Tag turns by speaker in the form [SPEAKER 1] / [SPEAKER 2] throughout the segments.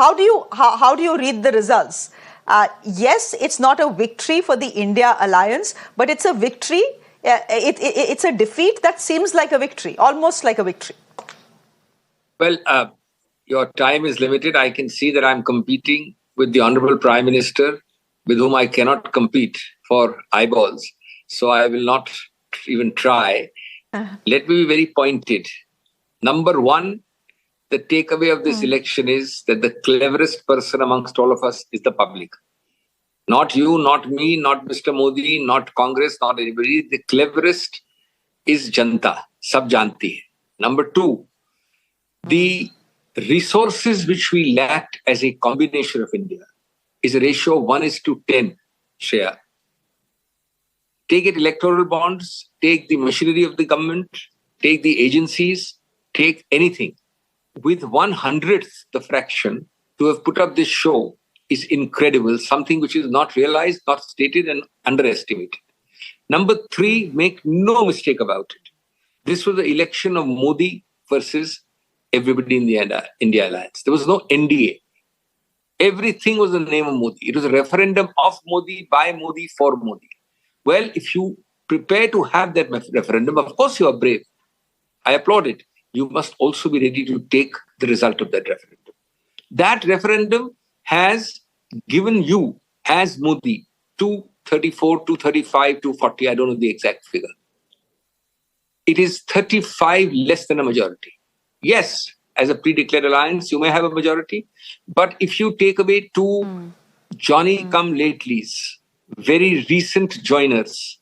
[SPEAKER 1] how do you read the results? Yes, it's not a victory for the India alliance, but it's a victory. It's a defeat that seems like a victory, almost like a victory.
[SPEAKER 2] Well, your time is limited. I can see that I'm competing with the Honorable Prime Minister, with whom I cannot compete for eyeballs. So I will not even try. Let me be very pointed. Number one, the takeaway of this election is that the cleverest person amongst all of us is the public. Not you, not me, not Mr. Modi, not Congress, not anybody. The cleverest is Janta. Sab janti hai. Number two, the resources which we lacked as a combination of India is a ratio of 1:10, Shreya. Take it electoral bonds, take the machinery of the government, take the agencies, take anything. With 1/100th the fraction, to have put up this show is incredible, something which is not realized, not stated, and underestimated. Number three, make no mistake about it. This was the election of Modi versus everybody in the India alliance. There was no NDA. Everything was in the name of Modi. It was a referendum of Modi, by Modi, for Modi. Well, if you prepare to have that referendum, of course you are brave. I applaud it. You must also be ready to take the result of that referendum. That referendum has given you, as Modi, 234, 235, 240, I don't know the exact figure. It is 35 less than a majority. Yes, as a pre-declared alliance, you may have a majority. But if you take away two Johnny-come-latelys, very recent joiners,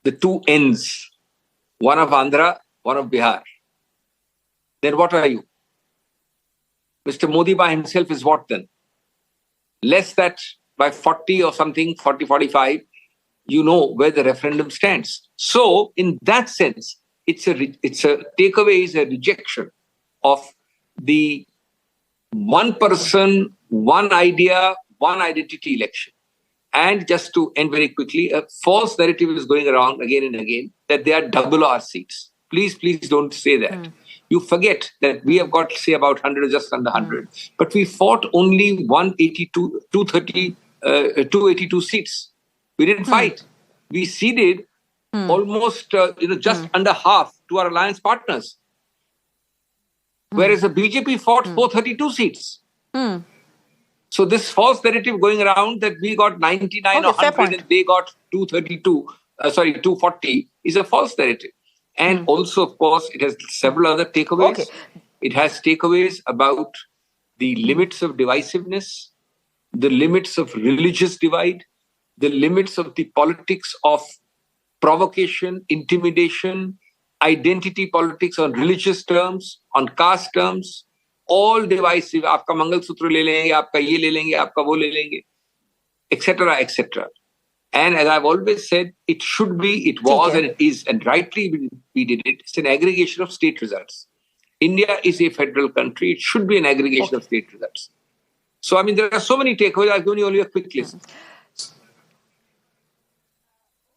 [SPEAKER 2] the two ends, one of Andhra, one of Bihar, then what are you? Mr. Modi by himself is what then? Less that by 40 or something, 40, 45, you know where the referendum stands. So, in that sense, it's a takeaway is a rejection of the one person, one idea, one identity election. And just to end very quickly, a false narrative is going around again and again that they are double our seats. Please don't say that. You forget that we have got, say, about 100 or just under 100. But we fought only 282 seats. We didn't fight. We ceded almost just under half to our alliance partners. Whereas the BJP fought 432 seats. So this false narrative going around that we got 99 or 100 and they got 240 is a false narrative. And also, of course, it has several other takeaways. Okay. It has takeaways about the limits of divisiveness, the limits of religious divide, the limits of the politics of provocation, intimidation, identity politics on religious terms, on caste terms, all divisive. Aapka Mangal Sutra le lenge, aapka ye le lenge, aapka wo le lenge, etc., etc. And as I've always said, it should be, it was, and it is, and rightly we did it. It's an aggregation of state results. India is a federal country. It should be an aggregation of state results. So, I mean, there are so many takeaways. I'll give you only a quick list.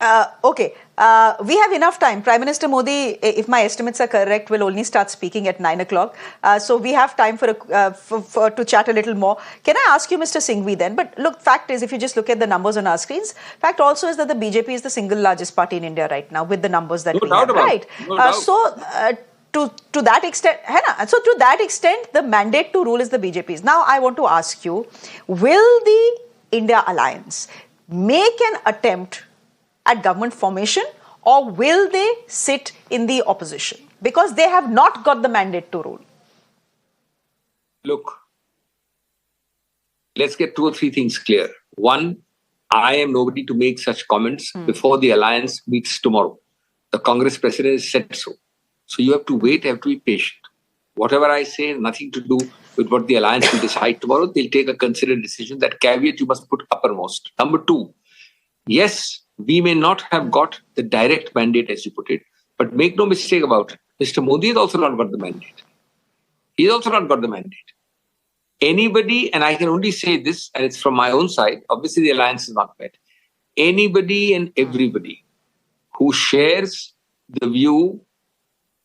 [SPEAKER 1] We have enough time. Prime Minister Modi, if my estimates are correct, will only start speaking at 9 o'clock. So we have time to chat a little more. Can I ask you, Mr. Singhvi, then? But look, fact is, if you just look at the numbers on our screens, fact also is that the BJP is the single largest party in India right now with the numbers that we have. Right. To that extent, the mandate to rule is the BJP's. Now, I want to ask you, will the India Alliance make an attempt at government formation, or will they sit in the opposition? Because they have not got the mandate to rule.
[SPEAKER 2] Look, let's get two or three things clear. One, I am nobody to make such comments before the alliance meets tomorrow. The Congress president has said so. So you have to wait, have to be patient. Whatever I say has nothing to do with what the alliance will decide tomorrow. They'll take a considered decision. That caveat you must put uppermost. Number two, yes, we may not have got the direct mandate, as you put it, but make no mistake about it. Mr. Modi has also not got the mandate. He has also not got the mandate. Anybody, and I can only say this, and it's from my own side, obviously the alliance is not met. Anybody and everybody who shares the view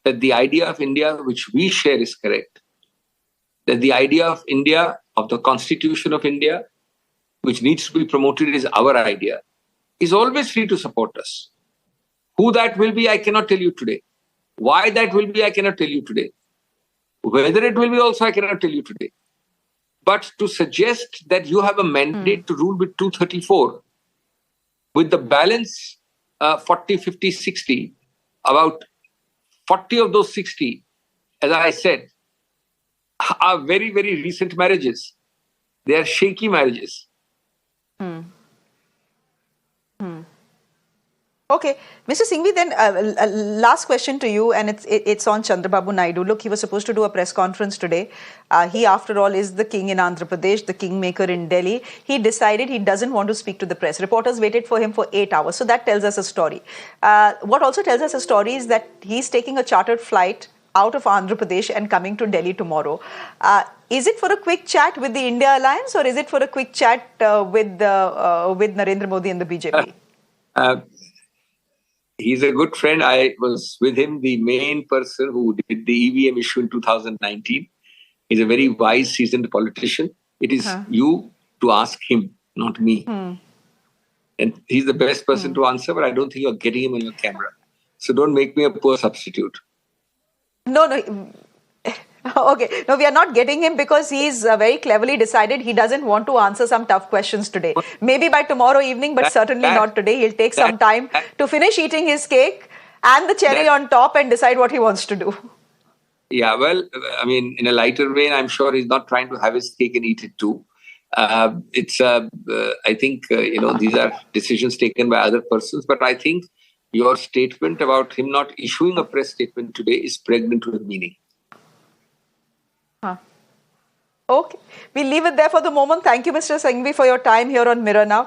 [SPEAKER 2] that the idea of India, which we share, is correct, that the idea of India of the Constitution of India, which needs to be promoted, is our idea, is always free to support us. Who that will be, I cannot tell you today. Why that will be, I cannot tell you today. Whether it will be also, I cannot tell you today. But to suggest that you have a mandate to rule with 234, with the balance 40, 50, 60, about 40 of those 60, as I said, are very, very recent marriages. They are shaky marriages.
[SPEAKER 1] Okay, Mr. Singhvi, then last question to you, and it's on Chandrababu Naidu. Look, he was supposed to do a press conference today. He, after all, is the king in Andhra Pradesh, the kingmaker in Delhi. He decided he doesn't want to speak to the press. Reporters waited for him for 8 hours. So that tells us a story. What also tells us a story is that he's taking a chartered flight out of Andhra Pradesh and coming to Delhi tomorrow. Is it for a quick chat with the India Alliance, or is it for a quick chat with Narendra Modi and the BJP?
[SPEAKER 2] He's a good friend. I was with him, the main person who did the EVM issue in 2019. He's a very wise, seasoned politician. It is you to ask him, not me. And he's the best person to answer, but I don't think you're getting him on your camera. So don't make me a poor substitute.
[SPEAKER 1] No. Okay. No, we are not getting him because he's very cleverly decided he doesn't want to answer some tough questions today. Maybe by tomorrow evening, but certainly not today. He'll take some time to finish eating his cake and the cherry on top and decide what he wants to do.
[SPEAKER 2] Yeah, well, I mean, in a lighter vein, I'm sure he's not trying to have his cake and eat it too. I think, these are decisions taken by other persons. But I think your statement about him not issuing a press statement today is pregnant with meaning.
[SPEAKER 1] Okay. We'll leave it there for the moment. Thank you, Mr. Singhvi, for your time here on Mirror Now.